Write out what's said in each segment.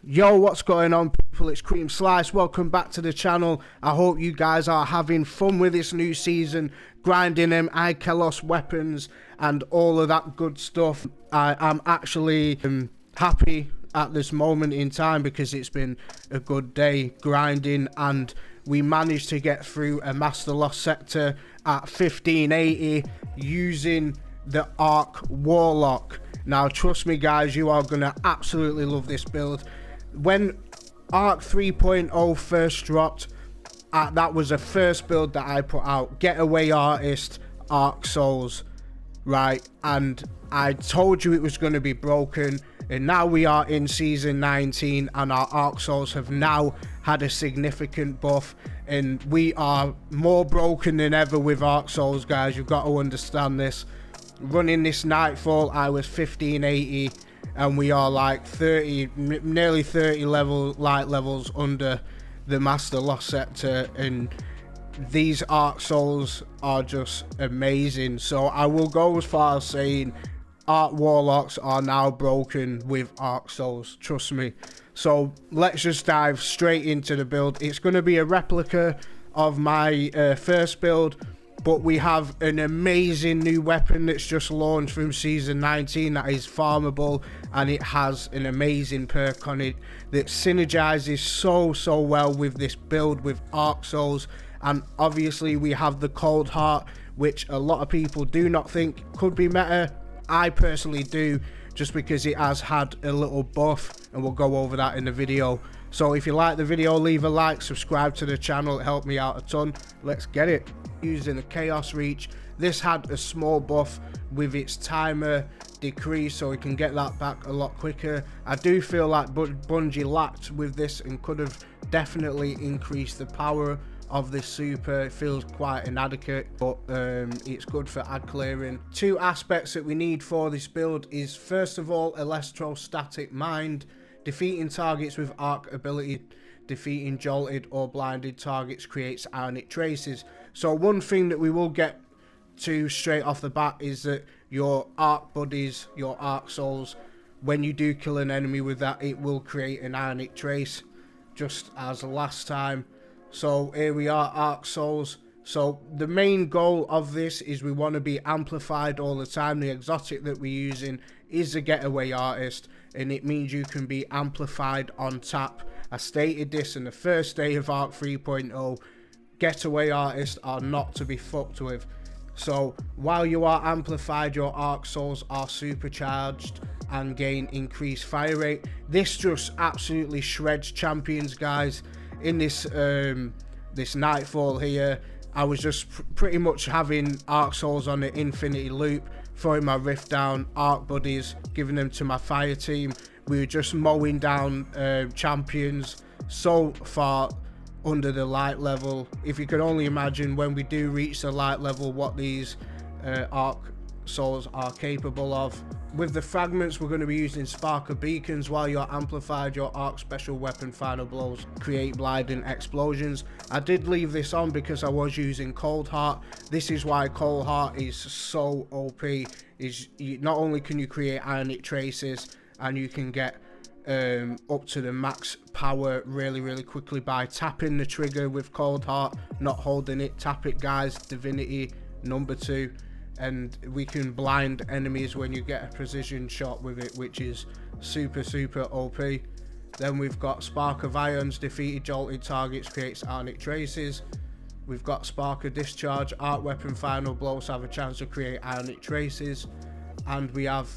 Yo, what's going on, people? It's creamslice. Welcome back to the channel. I hope you guys are having fun with this new season, grinding them ARCSOUL weapons and all of that good stuff. I am actually happy at this moment in time because it's been a good day grinding, and we managed to get through a master loss sector at 1580 using the ARC warlock. Now trust me guys, you are gonna absolutely love this build. When ARC 3.0 first dropped, that was the first build that I put out, getaway artist ARCSOUL, right? And I told you it was going to be broken, and now we are in season 19 and our ARCSOUL have now had a significant buff, and we are more broken than ever with ARCSOUL, guys. You've got to understand this. Running this nightfall, I was 1580 and we are like 30, nearly 30 light levels under the master loss sector, and these ARCSOUL are just amazing. So I will go as far as saying ARC warlocks are now broken with ARCSOUL, trust me. So let's just dive straight into the build. It's going to be a replica of my first build, but we have an amazing new weapon that's just launched from season 19 that is farmable, and it has an amazing perk on it that synergizes so well with this build with ARCSOUL. And obviously we have the cold heart, which a lot of people do not think could be meta. I personally do, just because it has had a little buff, and we'll go over that in the video. So if you like the video, leave a like, subscribe to the channel, it helped me out a ton. Let's get it. Using a chaos reach, this had a small buff with its timer decrease, so we can get that back a lot quicker. I do feel like Bungie lacked with this and could have definitely increased the power of this super. It feels quite inadequate, but it's good for ad clearing. Two aspects that we need for this build is, first of all, electrostatic mind. Defeating targets with arc ability, defeating jolted or blinded targets creates ionic traces. So one thing that we will get to straight off the bat is that your arc buddies, your ARCSOUL, when you do kill an enemy with that, it will create an ionic trace, just as last time. So here we are, ARCSOUL. So the main goal of this is we want to be amplified all the time. The exotic that we're using is a getaway artist, and it means you can be amplified on tap. I stated this in the first day of ARC 3.0. Getaway artists are not to be fucked with. So while you are amplified, your ARCSOUL are supercharged and gain increased fire rate. This just absolutely shreds champions, guys. In this this nightfall here, I was just pretty much having ARCSOUL on the infinity loop, throwing my rift down, arc buddies, giving them to my fire team. We were just mowing down champions so far under the light level. If you could only imagine when we do reach the light level what these ARCSOUL are capable of. With the fragments, we're going to be using spark of beacons. While you're amplified, your arc special weapon final blows create blinding explosions. I did leave this on because I was using cold heart. This is why cold heart is so OP. Not only can you create ionic traces, and you can get up to the max power really quickly by tapping the trigger with cold heart, not holding it. Tap it, guys. Divinity number 2. And we can blind enemies when you get a precision shot with it, which is super OP. Then we've got Spark of Ions, defeated jolted targets creates ionic traces. We've got Spark of Discharge, arc weapon final blows have a chance to create ionic traces. And we have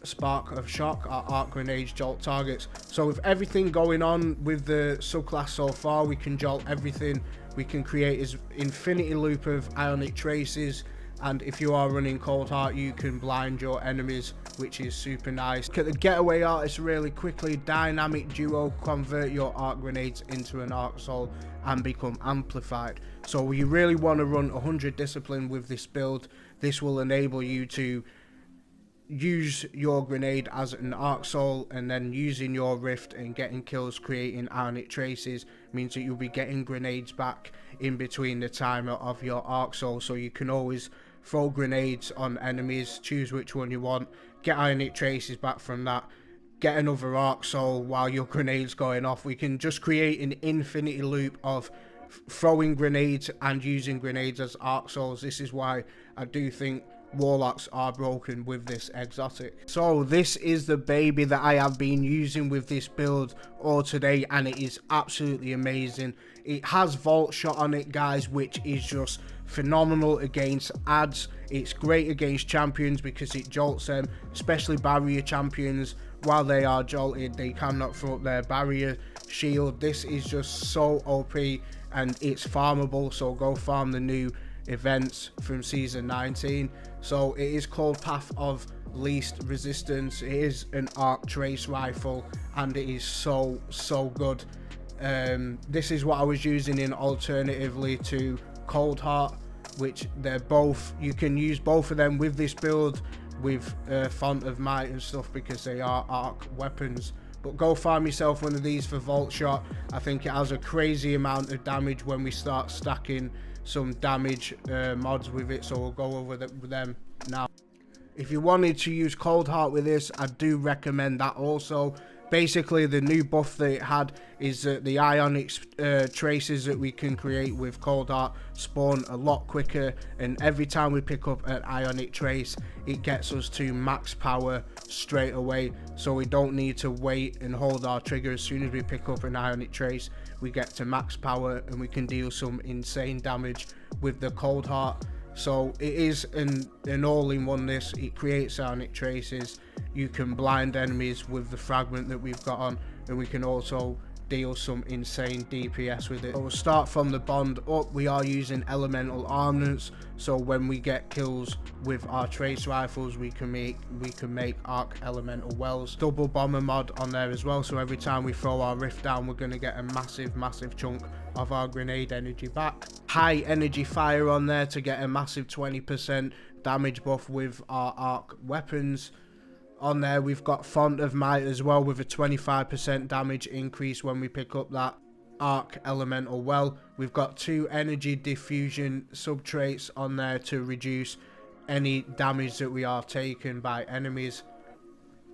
Spark of Shock, our arc grenades jolt targets. So with everything going on with the subclass so far, we can jolt everything. We can create his infinity loop of ionic traces. And if you are running cold heart, you can blind your enemies, which is super nice. Look at the getaway artist really quickly. Dynamic duo, convert your arc grenades into an ARCSOUL and become amplified. So you really want to run 100 discipline with this build. This will enable you to use your grenade as an ARCSOUL, and then using your rift and getting kills creating ionic traces means that you'll be getting grenades back in between the timer of your ARCSOUL. So you can always throw grenades on enemies, choose which one you want, get ionic traces back from that, get another arc soul while your grenade's going off. We can just create an infinity loop of throwing grenades and using grenades as arc souls. This is why I do think warlocks are broken with this exotic. So this is the baby that I have been using with this build all today, and it is absolutely amazing. It has vault shot on it, guys, which is just phenomenal against adds. It's great against champions because it jolts them, especially barrier champions. While they are jolted, they cannot throw up their barrier shield. This is just so OP, and it's farmable, so go farm the new events from season 19. So it is called Path of Least Resistance. It is an arc trace rifle, and it is so good. This is what I was using in alternatively to Cold Heart, which they're both, you can use both of them with this build with Font of Might and stuff because they are arc weapons. But go find yourself one of these for Vault Shot. I think it has a crazy amount of damage when we start stacking some damage mods with it, so we'll go over them now. If you wanted to use Cold Heart with this, I do recommend that also. Basically, the new buff that it had is that the ionic traces that we can create with Cold Heart spawn a lot quicker, and every time we pick up an ionic trace, it gets us to max power straight away, so we don't need to wait and hold our trigger. As soon as we pick up an ionic trace, we get to max power and we can deal some insane damage with the Cold Heart. So it is an all-in-one. This, it creates ionic traces, you can blind enemies with the fragment that we've got on, and we can also deal some insane DPS with it. So we'll start from the bond up. We are using elemental armaments, so when we get kills with our trace rifles, we can make arc elemental wells. Double bomber mod on there as well, so every time we throw our rift down, we're going to get a massive chunk of our grenade energy back. High energy fire on there to get a massive 20% damage buff with our arc weapons. On there we've got Font of Might as well with a 25% damage increase when we pick up that arc elemental well. We've got 2 energy diffusion sub traits on there to reduce any damage that we are taken by enemies,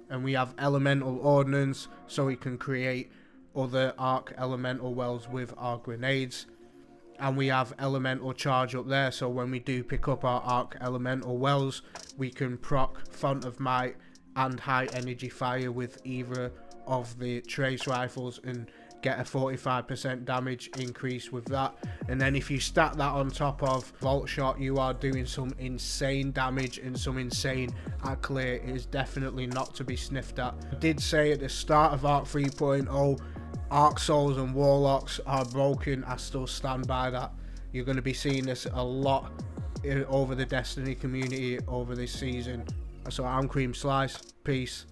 and we have elemental ordnance so we can create other arc elemental wells with our grenades, and we have elemental charge up there, so when we do pick up our arc elemental wells, we can proc Font of Might and high energy fire with either of the trace rifles and get a 45% damage increase with that. And then if you stack that on top of Vault Shot, you are doing some insane damage and some insane clear. It is definitely not to be sniffed at. I did say at the start of Arc 3.0, Arc Souls and Warlocks are broken. I still stand by that. You're going to be seeing this a lot over the Destiny community over this season. So I'm creamslice. Peace.